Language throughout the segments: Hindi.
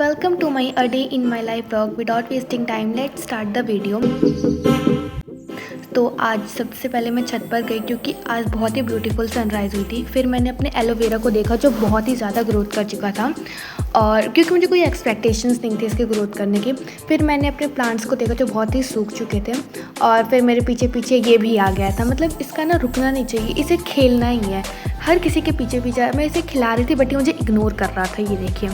Welcome to my A Day in My Life vlog. Without wasting time, let's start the video. तो आज सबसे पहले मैं छत पर गई क्योंकि आज बहुत ही ब्यूटीफुल सनराइज़ हुई थी। फिर मैंने अपने एलोवेरा को देखा जो बहुत ही ज़्यादा ग्रोथ कर चुका था, और क्योंकि मुझे कोई एक्सपेक्टेशंस नहीं थी इसके ग्रोथ करने की। फिर मैंने अपने प्लांट्स को देखा जो बहुत ही सूख चुके थे, और फिर मेरे पीछे पीछे ये भी आ गया था। मतलब इसका ना रुकना नहीं चाहिए, इसे खेलना ही है। हर किसी के पीछे पीछे मैं इसे खिला रही थी बट ये मुझे इग्नोर कर रहा था, ये देखिए।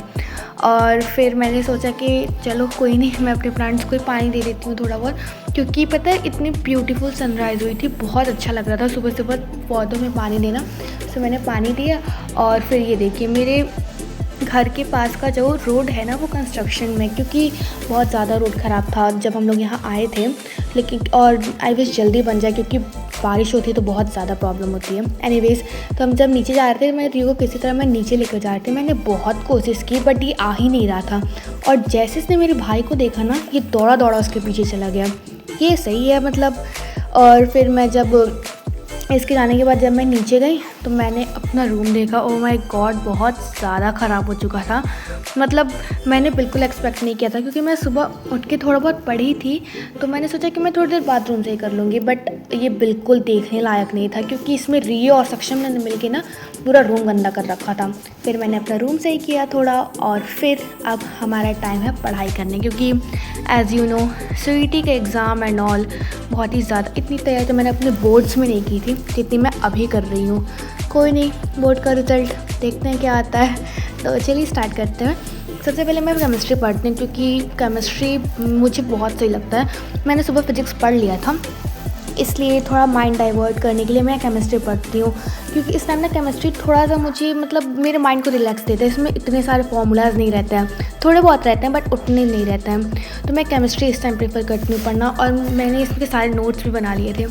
और फिर मैंने सोचा कि चलो कोई नहीं, मैं अपने प्लांट्स को पानी दे देती हूँ थोड़ा बहुत, क्योंकि पता है इतनी ब्यूटीफुल सनराइज़ हुई थी, बहुत अच्छा लग रहा था सुबह सुबह पौधों में पानी देना। तो मैंने पानी दिया, और फिर ये देखिए मेरे घर के पास का जो रोड है ना वो कंस्ट्रक्शन में, क्योंकि बहुत ज़्यादा रोड ख़राब था जब हम लोग यहाँ आए थे। लेकिन और आई विश जल्दी बन जाए, क्योंकि बारिश होती है तो बहुत ज़्यादा प्रॉब्लम होती है। एनीवेज़, तो हम जब नीचे जा रहे थे, मैं रियो को किसी तरह मैं नीचे लेकर जा रही थी। मैंने बहुत कोशिश की बट ये आ ही नहीं रहा था, और जैसे इसने मेरे भाई को देखा ना, ये दौड़ा दौड़ा उसके पीछे चला गया। ये सही है मतलब। और फिर मैं जब इसके जाने के बाद जब मैं नीचे गई तो मैंने अपना रूम देखा। ओह माय गॉड, बहुत ज़्यादा ख़राब हो चुका था। मतलब मैंने बिल्कुल एक्सपेक्ट नहीं किया था, क्योंकि मैं सुबह उठ के थोड़ा बहुत पढ़ी थी तो मैंने सोचा कि मैं थोड़ी देर बाथरूम से ही कर लूँगी, बट ये बिल्कुल देखने लायक नहीं था, क्योंकि इसमें रियो और सक्षम ने मिल के ना पूरा रूम गंदा कर रखा था। फिर मैंने अपना रूम सही किया थोड़ा, और फिर अब हमारा टाइम है पढ़ाई करने, क्योंकि एज़ यू नो सीईटी के एग्ज़ाम एंड ऑल बहुत ही ज़्यादा। इतनी तैयारी तो मैंने अपने बोर्ड्स में नहीं की थी जितनी मैं अभी कर रही हूँ। कोई नहीं, बोर्ड का रिज़ल्ट देखते हैं क्या आता है। तो चलिए स्टार्ट करते हैं। सबसे पहले मैं केमिस्ट्री पढ़ती हूँ, क्योंकि केमिस्ट्री मुझे बहुत सही लगता है। मैंने सुबह फिजिक्स पढ़ लिया था, इसलिए थोड़ा माइंड डाइवर्ट करने के लिए मैं केमिस्ट्री पढ़ती हूँ, क्योंकि इस टाइम ना केमिस्ट्री थोड़ा सा मुझे मतलब मेरे माइंड को रिलैक्स देता है। इसमें इतने सारे फॉर्मूलाज नहीं रहते हैं, थोड़े बहुत रहते हैं बट उतने नहीं रहते हैं। तो मैं केमिस्ट्री इस टाइम प्रेफर करती हूँ पढ़ना, और मैंने इसके सारे नोट्स भी बना लिए थे।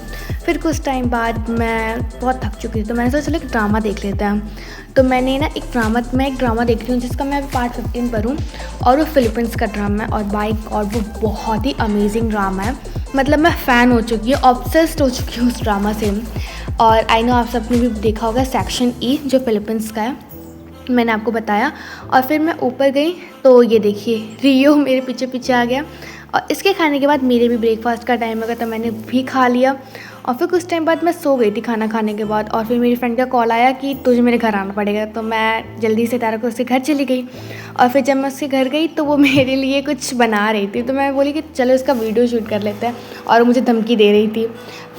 फिर कुछ टाइम बाद मैं बहुत थक चुकी थी, तो मैंने सोचा चलो एक ड्रामा देख लेते हैं। तो मैंने ना एक ड्रामा देख रही हूँ जिसका मैं अभी पार्ट 15 पर हूँ, और वो फिलीपींस का ड्रामा है। और बाय गॉड वो बहुत ही अमेजिंग ड्रामा है। मतलब मैं फ़ैन हो चुकी हूँ, ऑब्सेस्ड हो चुकी हूँ उस ड्रामा से। और आई नो आप सबने भी देखा होगा सेक्शन ई जो फिलीपींस का है, मैंने आपको बताया। और फिर मैं ऊपर गई तो ये देखिए रियो मेरे पीछे पीछे आ गया, और इसके खाने के बाद मेरे भी ब्रेकफास्ट का टाइम हो गया, तो मैंने भी खा लिया। और फिर कुछ टाइम बाद मैं सो गई थी खाना खाने के बाद, और फिर मेरी फ्रेंड का कॉल आया कि तुझे मेरे घर आना पड़ेगा। तो मैं जल्दी से तारा को उसके घर चली गई, और फिर जब मैं उसके घर गई तो वो मेरे लिए कुछ बना रही थी, तो मैं बोली कि चलो इसका वीडियो शूट कर लेते हैं, और मुझे धमकी दे रही थी।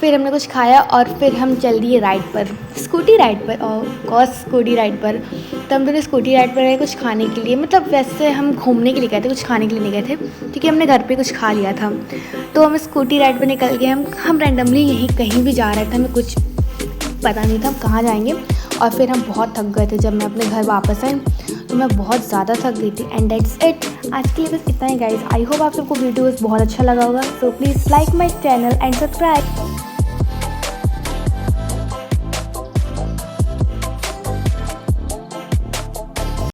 फिर हमने कुछ खाया, और फिर हम चल दिए राइड पर, स्कूटी राइड पर, और कॉस स्कूटी राइड पर। तो हम दोनों स्कूटी राइड पर गए कुछ खाने के लिए। मतलब वैसे हम घूमने के लिए गए थे, कुछ खाने के लिए नहीं गए थे, क्योंकि हमने घर पे कुछ खा लिया था। तो हम स्कूटी राइड पर निकल गए। हम रैंडमली यहीं कहीं भी जा रहे थे, हमें कुछ पता नहीं था हम कहाँ जाएंगे। और फिर हम बहुत थक गए थे। जब मैं अपने घर वापस आई तो मैं बहुत ज़्यादा थक गई थी। एंड दैट्स इट, आज के लिए बस इतना ही गाइज। आई होप आप सबको वीडियोस बहुत अच्छा लगा होगा। So please like my channel and subscribe.